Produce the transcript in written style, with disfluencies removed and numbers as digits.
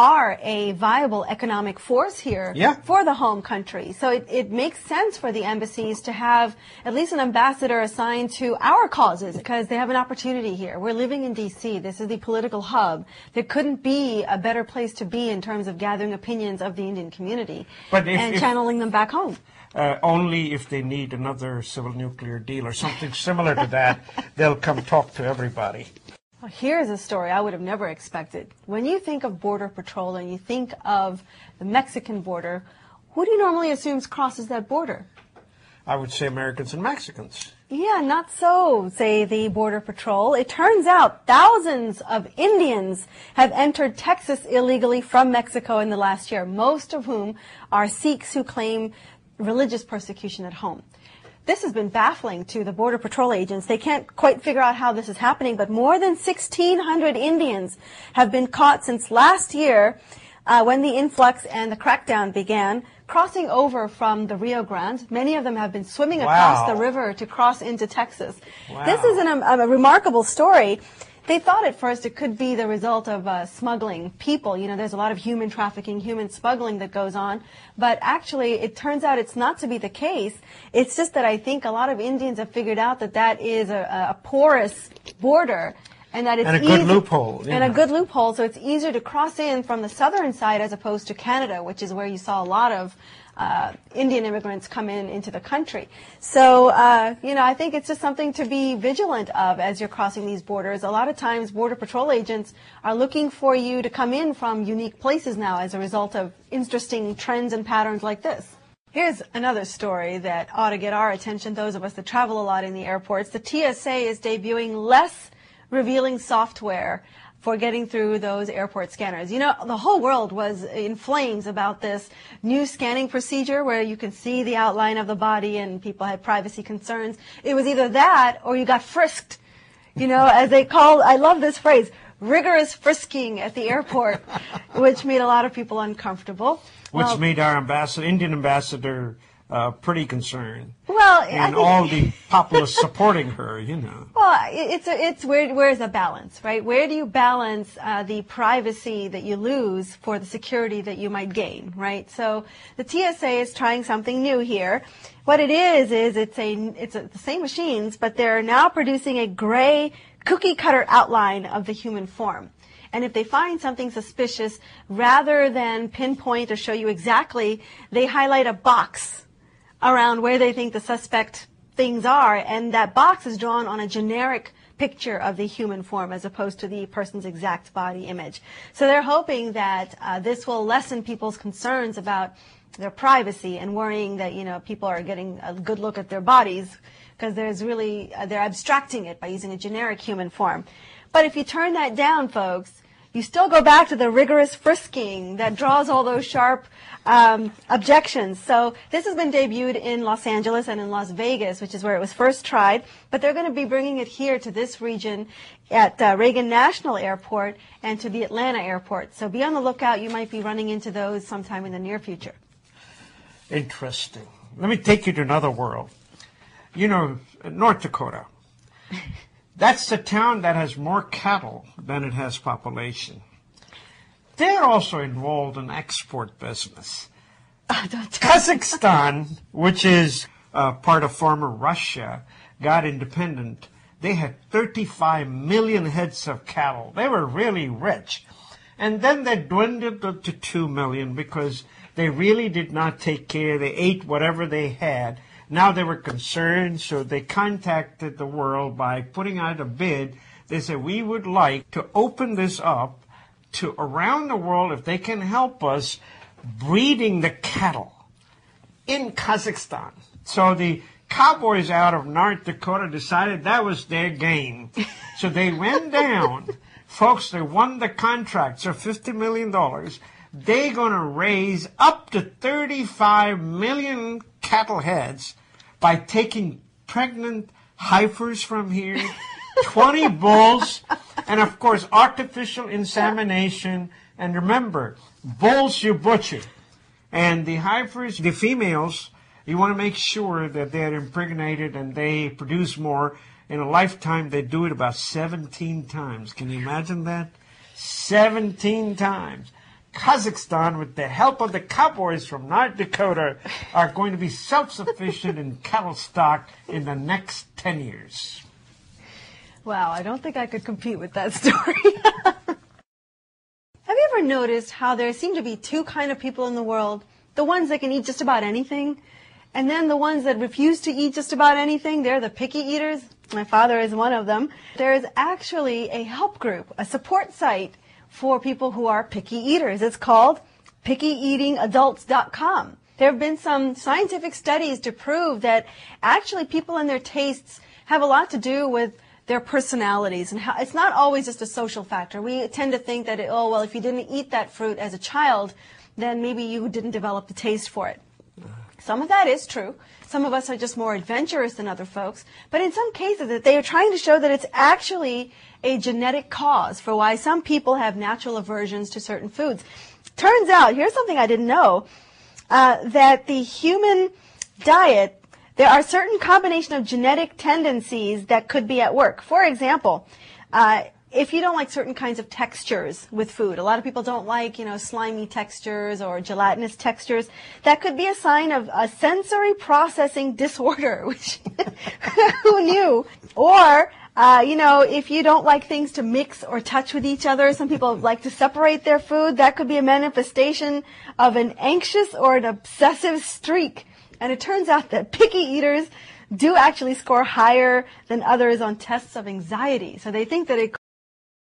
are a viable economic force here for the home country. So it makes sense for the embassies to have at least an ambassador assigned to our causes because they have an opportunity here. We're living in D.C. This is the political hub. There couldn't be a better place to be in terms of gathering opinions of the Indian community and channeling them back home. Only if they need another civil nuclear deal or something similar to that, they'll come talk to everybody. Well, here's a story I would have never expected. When you think of Border Patrol and you think of the Mexican border, who do you normally assume crosses that border? I would say Americans and Mexicans. Yeah, not so, say the Border Patrol. It turns out thousands of Indians have entered Texas illegally from Mexico in the last year, most of whom are Sikhs who claim religious persecution at home. This has been baffling to the Border Patrol agents. They can't quite figure out how this is happening, but more than 1,600 Indians have been caught since last year when the influx and the crackdown began, crossing over from the Rio Grande. Many of them have been swimming across the river to cross into Texas. Wow. This is a remarkable story. They thought at first it could be the result of smuggling people. You know, there's a lot of human trafficking, human smuggling that goes on. But actually, it turns out it's not to be the case. It's just that I think a lot of Indians have figured out that that is a porous border and that it's a good loophole. And a good loophole, so it's easier to cross in from the southern side as opposed to Canada, which is where you saw a lot of Indian immigrants come into the country. So, you know, I think it's just something to be vigilant of as you're crossing these borders. A lot of times Border Patrol agents are looking for you to come in from unique places now as a result of interesting trends and patterns like this. Here's another story that ought to get our attention, those of us that travel a lot in the airports. The TSA is debuting less revealing software for getting through those airport scanners. You know, the whole world was in flames about this new scanning procedure where you can see the outline of the body and people had privacy concerns. It was either that or you got frisked, you know, as they call, I love this phrase, rigorous frisking at the airport, which made a lot of people uncomfortable. Which made our Indian ambassador pretty concerned. Well, and all the populace supporting her, you know. Well, it's where's the balance, right? Where do you balance the privacy that you lose for the security that you might gain, right? So the TSA is trying something new here. What it is it's the same machines, but they're now producing a gray cookie cutter outline of the human form. And if they find something suspicious, rather than pinpoint or show you exactly, they highlight a box around where they think the suspect things are, and that box is drawn on a generic picture of the human form as opposed to the person's exact body image. So they're hoping that this will lessen people's concerns about their privacy and worrying that, you know, people are getting a good look at their bodies because there's really, they're abstracting it by using a generic human form. But if you turn that down, folks, you still go back to the rigorous frisking that draws all those sharp objections. So this has been debuted in Los Angeles and in Las Vegas, which is where it was first tried. But they're going to be bringing it here to this region at Reagan National Airport and to the Atlanta Airport. So be on the lookout. You might be running into those sometime in the near future. Interesting. Let me take you to another world. You know, North Dakota. That's the town that has more cattle than it has population. They're also involved in export business. Kazakhstan, which is part of former Russia, got independent. They had 35 million heads of cattle. They were really rich. And then they dwindled to 2 million because they really did not take care. They ate whatever they had. Now they were concerned, so they contacted the world by putting out a bid. They said, we would like to open this up to around the world if they can help us breeding the cattle in Kazakhstan. So the cowboys out of North Dakota decided that was their game. So they went down. Folks, they won the contract, so $50 million. They're going to raise up to 35 million cattle heads by taking pregnant heifers from here, 20 bulls, and of course artificial insemination. And remember, bulls you butcher. And the heifers, the females, you want to make sure that they're impregnated and they produce more. In a lifetime, they do it about 17 times. Can you imagine that? 17 times. Kazakhstan, with the help of the cowboys from North Dakota, are going to be self-sufficient in cattle stock in the next 10 years. Wow, I don't think I could compete with that story. Have you ever noticed how there seem to be two kind of people in the world? The ones that can eat just about anything, and then the ones that refuse to eat just about anything. They're the picky eaters. My father is one of them. There is actually a help group, a support site for people who are picky eaters. It's called pickyeatingadults.com. There have been some scientific studies to prove that actually people and their tastes have a lot to do with their personalities, and how it's not always just a social factor. We tend to think that, if you didn't eat that fruit as a child, then maybe you didn't develop the taste for it. Some of that is true. Some of us are just more adventurous than other folks. But in some cases, they are trying to show that it's actually a genetic cause for why some people have natural aversions to certain foods. Turns out, here's something I didn't know, that the human diet, there are certain combination of genetic tendencies that could be at work. For example, if you don't like certain kinds of textures with food, a lot of people don't like, slimy textures or gelatinous textures. That could be a sign of a sensory processing disorder, which who knew? Or, if you don't like things to mix or touch with each other, some people like to separate their food. That could be a manifestation of an anxious or an obsessive streak. And it turns out that picky eaters do actually score higher than others on tests of anxiety. So they think that it